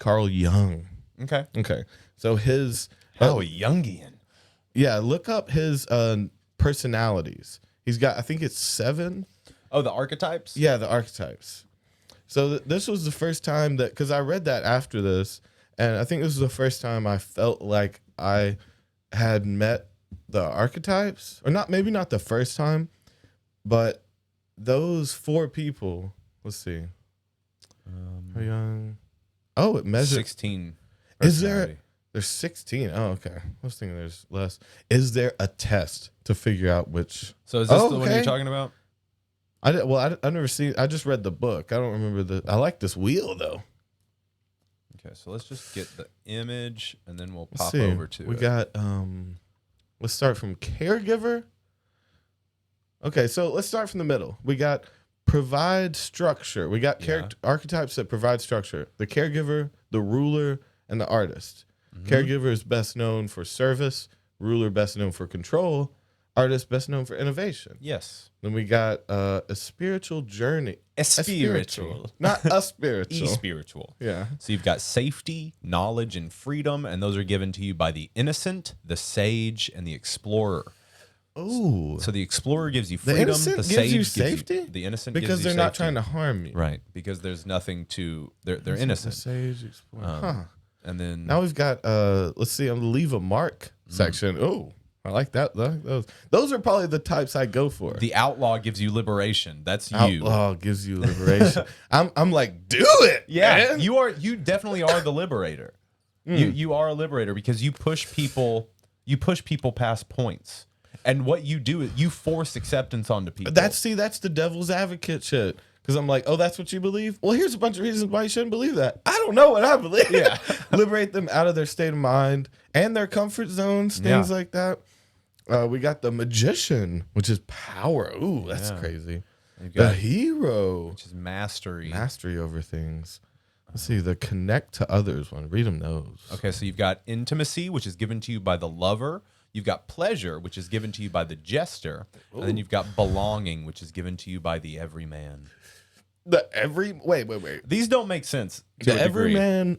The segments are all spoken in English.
Carl Jung. Okay. So his Oh, Jungian. yeah, look up his personalities. He's got, I think it's 7. Oh, the archetypes? Yeah, the archetypes. So this was the first time that, because I read that after this, and I think this was the first time I felt like I had met the archetypes, or not, maybe not the first time, but those 4 people. Let's see. How young? Oh, it measures 16. Is there? personality. There's 16. Oh, okay. I was thinking there's less. Is there a test to figure out which? So is this Oh, the one okay. you're talking about? I never seen. I just read the book. I don't remember the. I like this wheel though. Okay, so let's just get the image and then we'll Let's pop see. over to We it. got. Let's start from caregiver. Okay, so let's start from the middle. We got provide structure. We got character archetypes that provide structure. The caregiver, the ruler, and the artist. Caregiver is best known for service. Ruler best known for control. Artist best known for innovation. Yes. Then we got a spiritual journey. Spiritual. Not a spiritual. E-spiritual. Yeah. So you've got safety, knowledge, and freedom, and those are given to you by the innocent, the sage, and the explorer. Oh. So the explorer gives you The freedom. innocent The gives sage you gives safety? the innocent Because gives they're you not safety. trying to harm you. Right, because there's nothing to. They're The innocent. sage explorer. And then Now we've got let's see, on the leave a mark section. Oh, I like that. Those are probably the types I go for. the outlaw gives you liberation. That's you. Outlaw gives you liberation. I'm like, do it. Yeah, man. you definitely are the liberator. You are a liberator because you push people past points. And what you do is you force acceptance onto people. That's the devil's advocate shit. Because I'm like, oh, that's what you believe? Well, here's a bunch of reasons why you shouldn't believe that. I don't know what I believe. Yeah. Liberate them out of their state of mind and their comfort zones, things like that. We got the magician, which is power. Ooh, that's crazy. You've The got, hero, which is mastery. mastery over things. Let's see, the connect to others one. Read them those. Okay, so you've got intimacy, which is given to you by the lover. You've got pleasure, which is given to you by the jester. And then you've got belonging, which is given to you by the everyman. Wait. These don't make sense to The a degree. everyman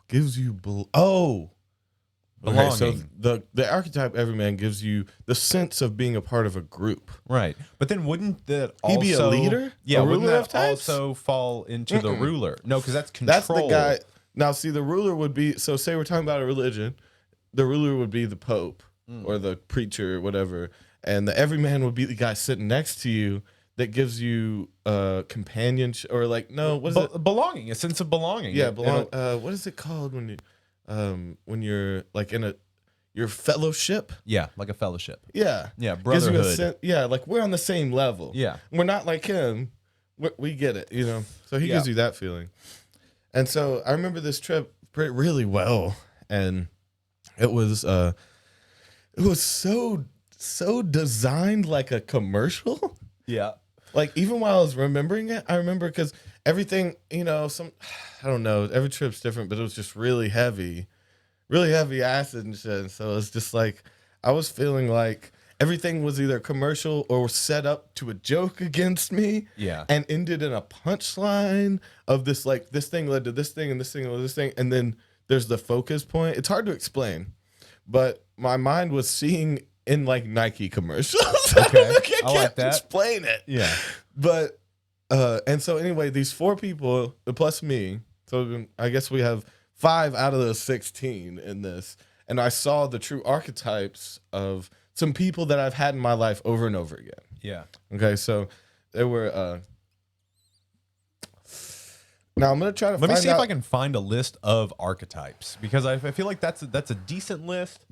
gives you Belonging. Okay, so the archetype everyman gives you the sense of being a part of a group. Right. But then wouldn't that He also be a leader? Yeah, A wouldn't ruler that of types? also fall into the ruler? No, because that's control. That's the guy. Now, see, the ruler would be, so say we're talking about a religion, the ruler would be the pope or the preacher or whatever, and the everyman would be the guy sitting next to you that gives you companionship, or like, no, what is it? Belonging, a sense of belonging. Yeah, It'll- what is it called when you're like in your fellowship? yeah, like a fellowship. Yeah. Yeah, Gives you a brotherhood. yeah, like we're on the same level. Yeah. We're not like him. We get it, you know. So he Yeah. gives you that feeling. And so I remember this trip really well, and it was so designed like a commercial. Yeah. Like even while I was remembering it, I remember because everything, you know, I don't know, every trip's different, but it was just really heavy acid and shit. And so it's just like I was feeling like everything was either commercial or set up to a joke against me. Yeah. And ended in a punchline of this, like, this thing led to this thing and this thing led to this thing. And then there's the focus point. It's hard to explain, but my mind was seeing in like Nike commercials. Okay. I I can't like that. explain it. Yeah. But, and so anyway, these 4 people plus me, so I guess we have 5 out of those 16 in this. And I saw the true archetypes of some people that I've had in my life over and over again. Yeah. Okay, so there were. Now I'm gonna try to. Let me see if out, I can find a list of archetypes because I feel like that's a decent list.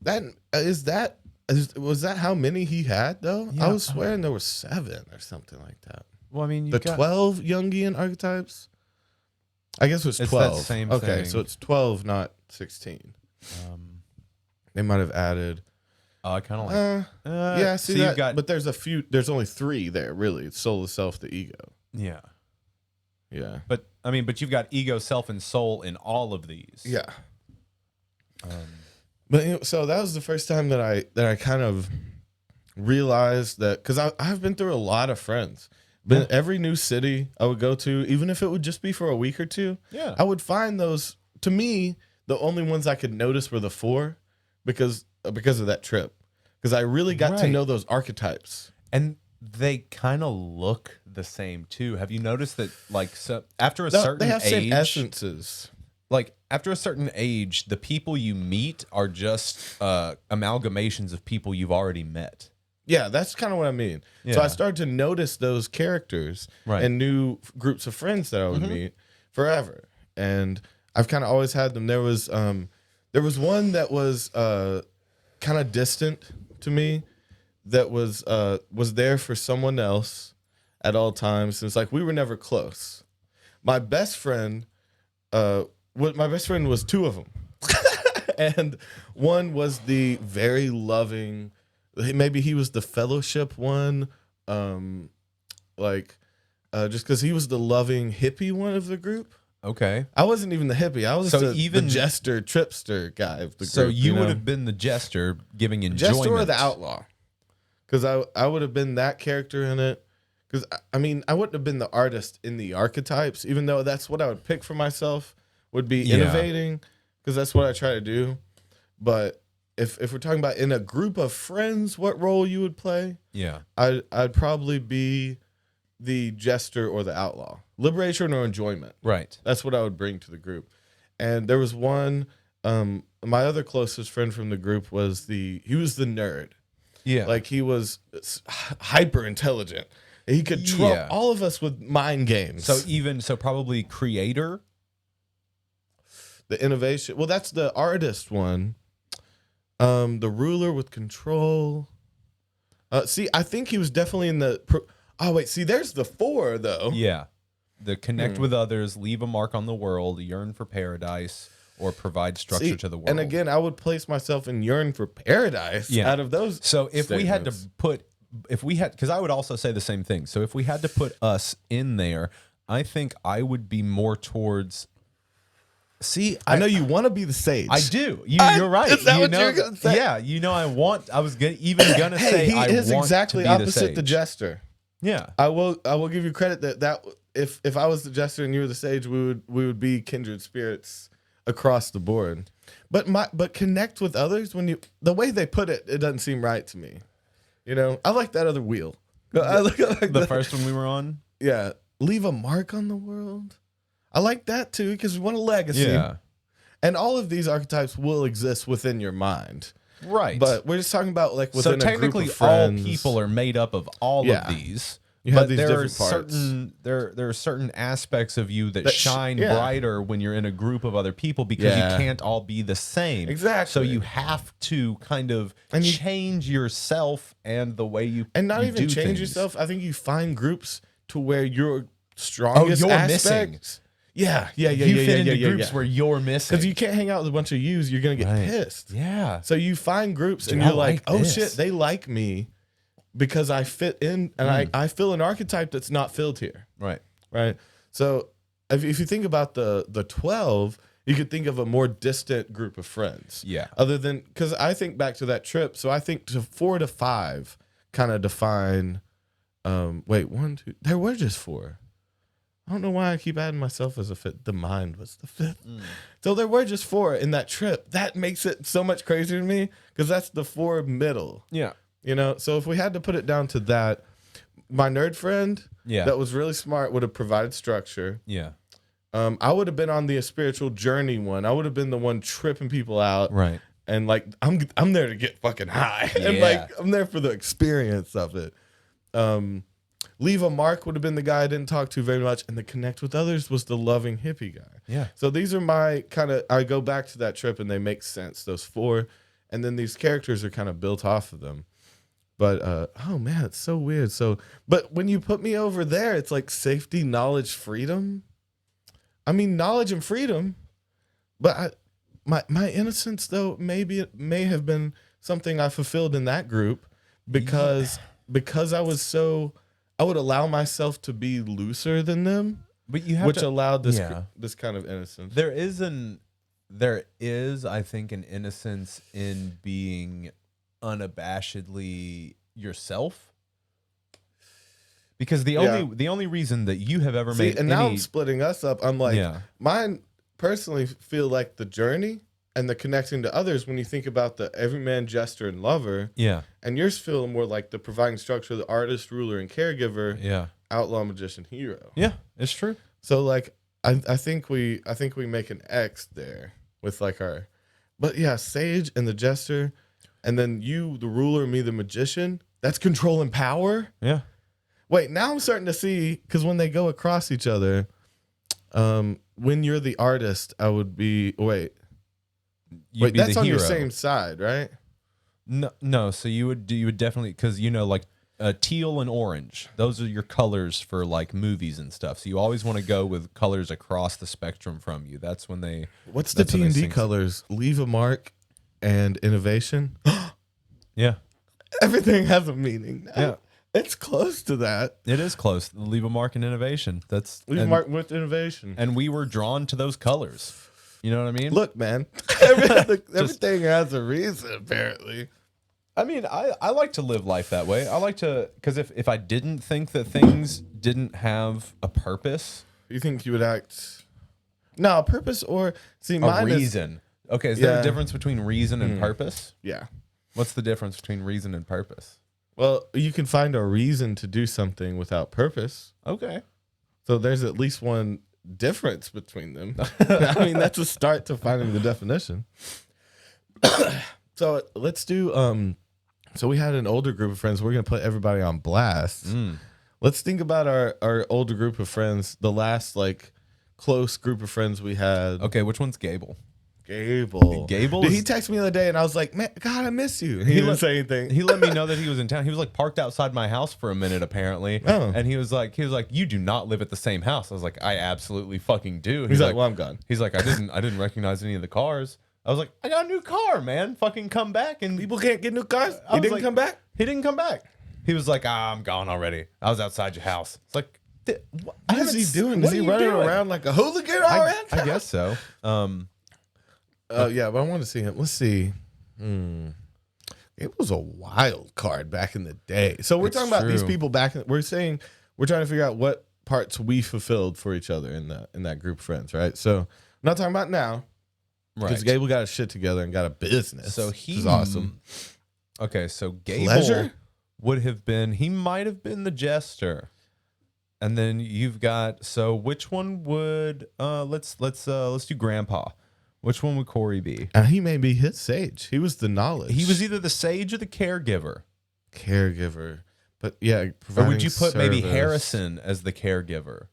Was that how many he had though? Yeah, I was swearing there were 7 or something like that. Well, I mean, The 12 Jungian archetypes. I guess it was 12. It's that same okay, thing. so it's 12, not 16. They might have added. I kind of like. Yeah, see that, you've got, but there's a few. There's only 3 there, really. It's soul, the self, the ego. yeah, Yeah. but I mean, but you've got ego, self, and soul in all of these. Yeah. But you know, so that was the first time that I kind of realized that, because I've been through a lot of friends. But every new city I would go to, even if it would just be for a week or two, Yeah. I would find those. To me, the only ones I could notice were the 4 because of that trip. Because I really got to Right. know those archetypes. And they kind of look the same too. Have you noticed that like so after a No, certain they have same age, essences. like after a certain age, the people you meet are just amalgamations of people you've already met. Yeah, that's kind of what I mean. So Yeah. I started to notice those characters Right. and new groups of friends that I would meet forever. And I've kind of always had them. There was one that was kind of distant to me that was there for someone else at all times. It's like we were never close. My best friend was 2 of them. And one was the very loving, maybe he was the fellowship one, just because he was the loving hippie one of the group. Okay. I wasn't even the hippie. I was So the even- jester, tripster guy of the So group. you would know? have been the jester giving enjoyment. Jester or the outlaw. Because I would have been that character in it. Because, I mean, I wouldn't have been the artist in the archetypes, even though that's what I would pick for myself, would be Yeah. innovating, because that's what I try to do. But if we're talking about in a group of friends, what role you would play, Yeah. I'd probably be the jester or the outlaw. Liberation or enjoyment. Right. That's what I would bring to the group. And there was one, my other closest friend from the group was he was the nerd. Yeah. Like he was hyper intelligent. He could trump Yeah. all of us with mind games. So probably creator. The innovation. Well, that's the artist one. The ruler with control. See, I think he was definitely in the. Oh wait, see, there's the 4 though. Yeah. The connect with others, leave a mark on the world, yearn for paradise, or provide structure See, to the world. and again, I would place myself in yearn for paradise. Yeah. Out of those. So if we had to statements. because I would also say the same thing. So if we had to put us in there, I think I would be more towards. See, I know you want to be the sage. I do. You're right. Is that you what know, you're gonna say? Yeah, I want. I was even gonna say He I is want exactly to be opposite the sage. jester. Yeah. I will give you credit that if I was the jester and you were the sage, we would be kindred spirits across the board. But connect with others the way they put it doesn't seem right to me. You know, I like that other wheel. I like The first one we were on. Yeah, leave a mark on the world. I like that too because we want a legacy. Yeah. And all of these archetypes will exist within your mind. Right. But we're just talking about like So within a group technically, of all friends. people are made up of all Yeah. of these. You have but these there are different parts. there are certain aspects of you that That shine yeah. brighter when you're in a group of other people because Yeah. you can't all be the same. Exactly. So you have to kind of And you- change yourself and the way you And not you even do change things. yourself. I think you find groups to where your strongest you're aspects. Yeah. You fit into groups where you're missing. because you can't hang out with a bunch of yous, you're gonna get Right. pissed. Yeah. So you find groups and Dude, you're I like, like oh this. shit, they like me because I fit in and I fill an archetype that's not filled here. Right. Right. So if you think about the 12, you could think of a more distant group of friends. Yeah. Other than because I think back to that trip. So I think 4 to 5 kind of define. Wait, 1, 2. There were just 4. I don't know why I keep adding myself as a fifth. The mind was the 5th. So there were just 4 in that trip. That makes it so much crazier to me because that's the 4 middle. Yeah. You know, so if we had to put it down to that, my nerd friend Yeah. that was really smart would have provided structure. Yeah. I would have been on the spiritual journey one. I would have been the one tripping people out. Right. And like I'm there to get fucking high. And Yeah. like I'm there for the experience of it. Leave a mark would have been the guy I didn't talk to very much. And the connect with others was the loving hippie guy. Yeah. So these are my I go back to that trip and they make sense, those 4. And then these characters are kind of built off of them. But oh man, it's so weird. So, but when you put me over there, it's like safety, knowledge, freedom. I mean, knowledge and freedom. But my innocence, though, maybe it may have been something I fulfilled in that group because I would allow myself to be looser than them, But you have which to, allowed this kind of innocence. there is, I think, an innocence in being unabashedly yourself. Because the only reason that you have ever made and now I'm splitting us up. I'm like, mine personally feel like the journey and the connecting to others when you think about the everyman, jester, and lover. Yeah. And yours feel more like the providing structure, the artist, ruler, and caregiver. Yeah. Outlaw, magician, hero. Yeah, it's true. So like I think we make an X there with like our, but yeah, sage and the jester, and then you, the ruler, me, the magician. That's control and power. Yeah. Wait, now I'm starting to see, because when they go across each other, when you're the artist, I would be You'd be that's the on hero. your same side, right? No. So you would definitely, because like teal and orange, those are your colors for like movies and stuff. So you always want to go with colors across the spectrum from you. That's when they. What's the T&D colors? Leave a mark and innovation. Yeah. Everything has a meaning now. Yeah. It's close to that. It is close. Leave a mark and innovation. Leave a mark with innovation. And we were drawn to those colors. You know what I mean? Look, man, everything has a reason, apparently. I mean, I like to live life that way. I like to, because if I didn't think that things didn't have a purpose. You think you would act. No, purpose or. See, mine reason. Okay, is there a difference between reason and purpose? Yeah. What's the difference between reason and purpose? Well, you can find a reason to do something without purpose. Okay. So there's at least one difference between them. I mean, that's a start to finding the definition. So let's do, so we had an older group of friends. We're going to put everybody on blast. Let's think about our older group of friends, the last like close group of friends we had. Okay, which one's Gable? Gable. Dude, he texted me the other day, and I was like, "Man, God, I miss you." He didn't say anything. He let me know that he was in town. He was like parked outside my house for a minute, apparently. Oh. And he was like, "You do not live at the same house." I was like, "I absolutely fucking do." He's like, "Well, I'm gone." He's like, "I didn't recognize any of the cars." I was like, "I got a new car, man. Fucking come back." And People can't get new cars. He didn't come back. He didn't come back. He was like, "I'm gone already. I was outside your house." It's like, what is he doing? Is he running around like a hooligan around? I guess so. Yeah, but I want to see him. Let's see. It was a wild card back in the day. So we're talking about these people back. We're trying to figure out what parts we fulfilled for each other in that group of friends, right? So I'm not talking about now, right? Because Gable got his shit together and got a business. So which is awesome. Okay, so Gable he might have been the jester. And then you've got, so which one would let's do Grandpa. Which one would Corey be? He may be his sage. He was the knowledge. He was either the sage or the caregiver. Caregiver. But yeah, or would you put maybe Harrison as the caregiver?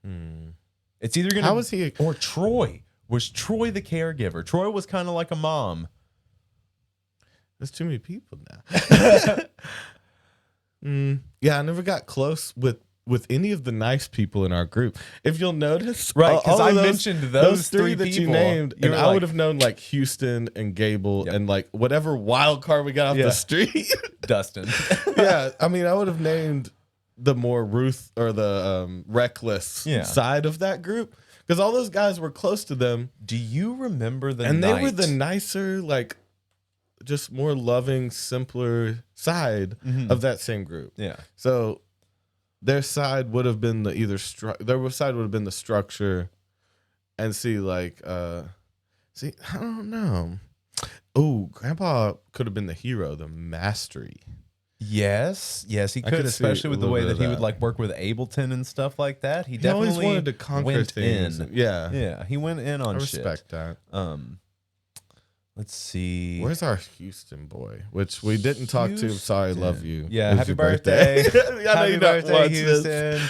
It's either going to... How was he... Or Troy. Was Troy the caregiver? Troy was kind of like a mom. There's too many people now. Yeah, I never got close with any of the nice people in our group. If you'll notice, right? Because I mentioned those three that people you named, and I would have known like Houston and Gable and like whatever wild card we got off the street, Dustin. Yeah, I mean, I would have named the more Ruth or the reckless side of that group because all those guys were close to them. Do you remember the and they were the nicer, like just more loving, simpler side of that same group. Yeah, so. Their side would have been the structure, and I don't know. Oh, Grandpa could have been the hero, the mastery. Yes, he could, especially with the way that he would like work with Ableton and stuff like that. He definitely always wanted to conquer things. Yeah, he went in on shit. I respect that. Let's see. Where's our Houston boy? Which we didn't talk to. Sorry, love you. Yeah, happy birthday. Happy birthday, Houston.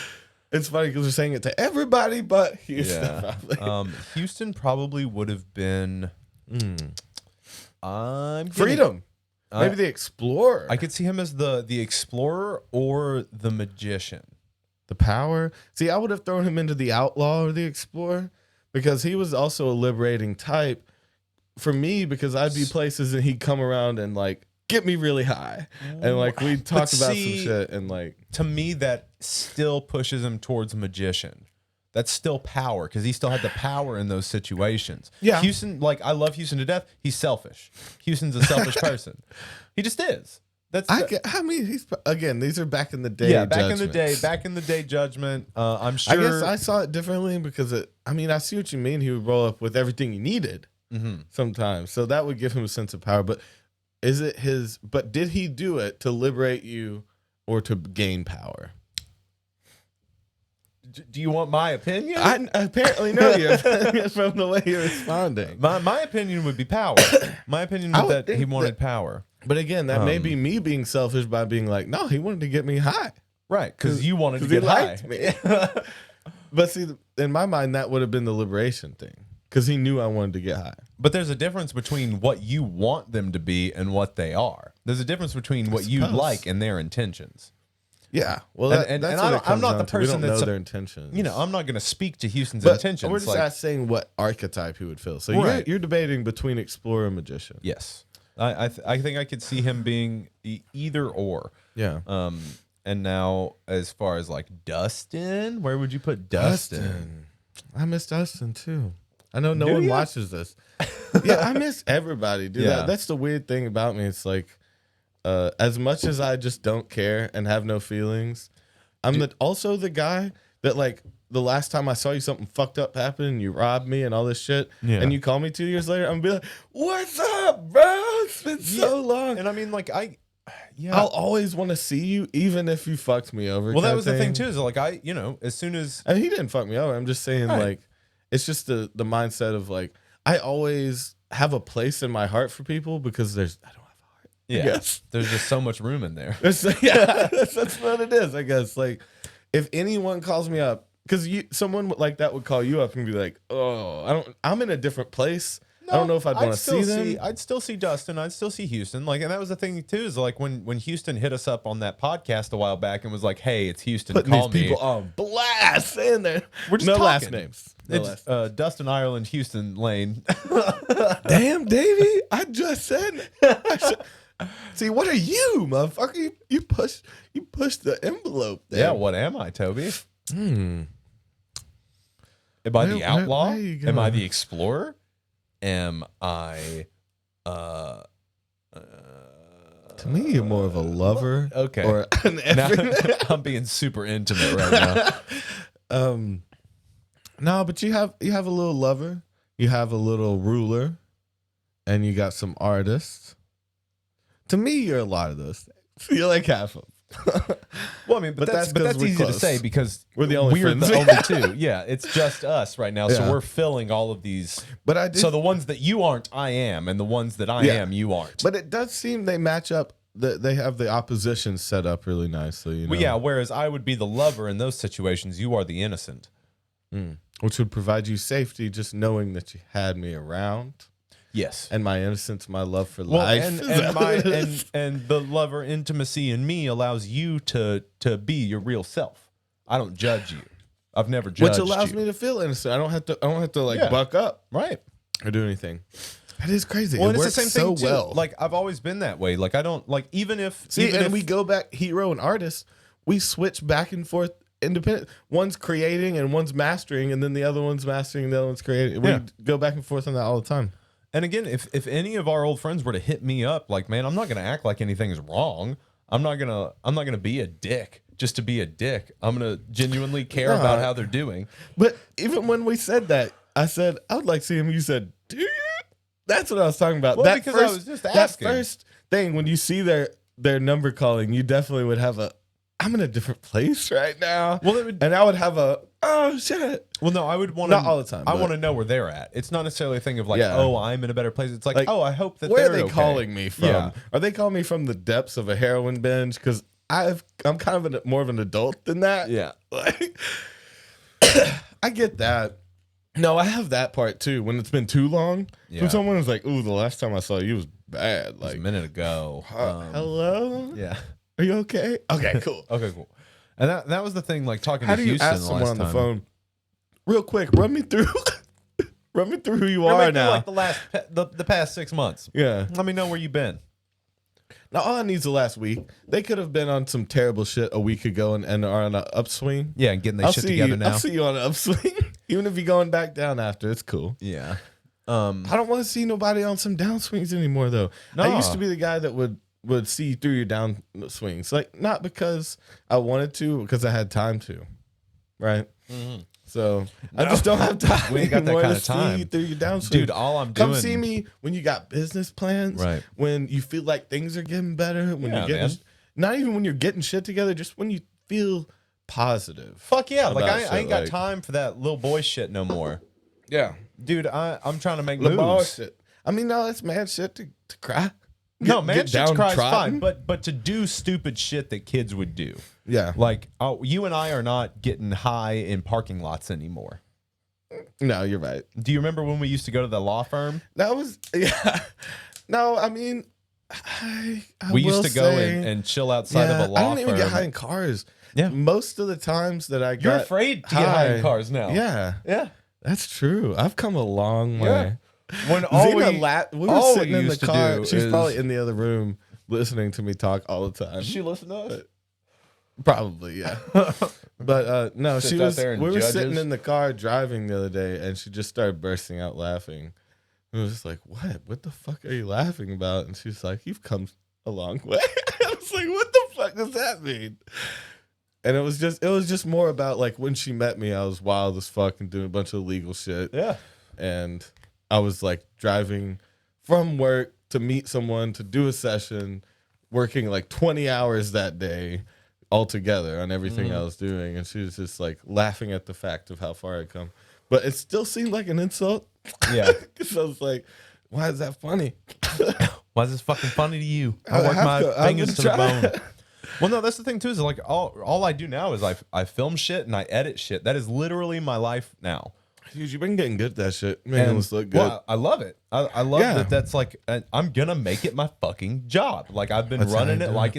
It's funny because we're saying it to everybody but Houston. Yeah. Houston probably would have been Freedom. Maybe the explorer. I could see him as the explorer or the magician. The power. See, I would have thrown him into the outlaw or the explorer because he was also a liberating type. For me, because I'd be places and he'd come around and like get me really high, and like we'd talk about some shit, and like to me that still pushes him towards magician. That's still power because he still had the power in those situations. Yeah, Houston, like I love Houston to death. He's selfish. Houston's a selfish person. He just is. I mean, these are back in the day. Yeah, back in the day judgment. I'm sure. I guess I saw it differently because I see what you mean. He would roll up with everything he needed sometimes, so that would give him a sense of power. But But did he do it to liberate you or to gain power? Do you want my opinion? I apparently know your opinion from the way you're responding. My opinion would be power. My opinion was that he wanted power. But again, that may be me being selfish by being like, no, he wanted to get me high. Right, because you wanted to get high. Me. But see, in my mind, that would have been the liberation thing. Because he knew I wanted to get high. But there's a difference between what you want them to be and what they are. There's a difference between what you like and their intentions. Yeah, well, I'm not the person that know their intentions. I'm not going to speak to Houston's intentions. We're just saying what archetype he would fill. So you're debating between explorer and magician. Yes, I think I could see him being either or. Yeah. And now as far as like Dustin, where would you put Dustin? I miss Dustin too. I know no one watches this. Yeah, I miss everybody, dude. Yeah. That's the weird thing about me. It's like, as much as I just don't care and have no feelings, I'm also the guy that like the last time I saw you, something fucked up happened and you robbed me and all this shit, and you call me 2 years later, I'm gonna be like, "What's up, bro? It's been so long." And I mean, like I'll always want to see you, even if you fucked me over. Well, that was the thing too. Is like as soon as he didn't fuck me over, I'm just saying like it's just the mindset of like I always have a place in my heart for people because I don't have a heart. Yeah, there's just so much room in there. That's what it is. I guess like if anyone calls me up, because someone like that would call you up and be like, "Oh, I'm in a different place." No, I don't know if I'd want to see them. I'd still see Dustin. I'd still see Houston. Like, and that was the thing too. Is like when Houston hit us up on that podcast a while back and was like, "Hey, it's Houston. Putting call these me." people on blast, saying there. We're just no talking. Last names. It's Dustin Ireland, Houston Lane. Damn, Davey! I just said. See, what are you, motherfucker? You push the envelope there. Yeah, what am I, Toby? Am I the outlaw? Am I the explorer? Am I to me you're more of a lover, okay, or an I'm being super intimate right now. No, but you have a little lover, you have a little ruler, and you got some artists. To me, you're a lot of those things. You're like half of them. Well, I mean, but that's easy to say because we're the only two. Yeah, it's just us right now, so we're filling all of these. But so the ones that you aren't, I am, and the ones that I am, you aren't. But it does seem they match up. They have the opposition set up really nicely. You know? Well, yeah. Whereas I would be the lover in those situations, you are the innocent, which would provide you safety just knowing that you had me around. Yes, and my innocence, my love for life, and the lover intimacy in me allows you to be your real self. I don't judge you. I've never judged you. Which allows me to feel innocent. I don't have to like buck up, right, or do anything. That is crazy. Well, it it's works the same so thing too. well. Like I've always been that way. Like I don't like even if we go back hero and artist, we switch back and forth. Independent. One's creating and one's mastering, and then the other one's mastering, and the other one's creating. We go back and forth on that all the time. And again, if any of our old friends were to hit me up, like, man, I'm not gonna act like anything is wrong. I'm not gonna be a dick just to be a dick. I'm gonna genuinely care about how they're doing. But even when we said that, I said I would like to see him. You said, "Do you?" That's what I was talking about. Well, because I was just asking. That first thing when you see their number calling, you definitely would have I'm in a different place right now. Well, and I would have oh shit. Well, no, I would want to. Not all the time. I want to know where they're at. It's not necessarily a thing of like, oh, I'm in a better place. It's like oh, I hope that where they're are they calling me from? Yeah. Are they calling me from the depths of a heroin binge? Because I'm kind of more of an adult than that. Yeah. Like, I get that. No, I have that part too. When it's been too long, when someone is like, "Ooh, the last time I saw you was bad," like a minute ago. Hello. Yeah. Are you okay? Okay, cool. Okay, cool. And that was the thing, like talking to Houston ask someone on the time. phone, real quick, run me through who you are now. Like the past 6 months. Yeah. Let me know where you've been. Now, all I need is the last week. They could have been on some terrible shit a week ago and are on an upswing. Yeah, and getting their shit together now. I'll see you on an upswing. Even if you're going back down after, it's cool. Yeah. I don't want to see nobody on some downswings anymore, though. No. I used to be the guy that would would see through your down swings. Like, not because I wanted to, because I had time to, right? Mm-hmm. So I just don't have time. We ain't got that anymore kind to of time. see through your downswing. Dude, all I'm doing. Come see me when you got business plans. Right. When you feel like things are getting better. When Yeah, you're getting, man. not even when you're getting shit together, just when you feel positive. Fuck yeah. Like, about I ain't got shit, time for that little boy shit no more. Yeah. Dude, I'm trying to make The ball moves. shit. I mean, no, that's mad shit to cry. No, man, Get shit's cry's downtrodden. fine. But to do stupid shit that kids would do. Yeah. Like, you and I are not getting high in parking lots anymore. No, you're right. Do you remember when we used to go to the law firm? That was, yeah. No, I mean, I We will used to go say, and chill outside of a law I don't even firm. get high in cars. Yeah. Most of the times that I You're got afraid to get high in cars now. Yeah. Yeah. That's true. I've come a long way. When all Zena we, we were all sitting we in the used to car. do She's is- probably in the other room listening to me talk all the time. Does she listen to us? Probably, yeah. But no, Sits she out was. there and We were judges. sitting in the car driving the other day, and she just started bursting out laughing. And I was just like, "What? What the fuck are you laughing about?" And she's like, "You've come a long way." I was like, "What the fuck does that mean?" And it was just more about like when she met me, I was wild as fuck and doing a bunch of illegal shit. Yeah. And I was like driving from work to meet someone to do a session, working like 20 hours that day altogether on everything I was doing. And she was just like laughing at the fact of how far I'd come. But it still seemed like an insult. Yeah. Because I was like, why is that funny? Why is this fucking funny to you? I I work have my to- I've fingers been to the trying. bone. Well, no, that's the thing too. Is like all I do now is I film shit and I edit shit. That is literally my life now. Dude, you've been getting good at that shit. Making us look good. Well, I love it. I love Yeah. that. That's like I'm gonna make it my fucking job. Like I've been That's how running you it do like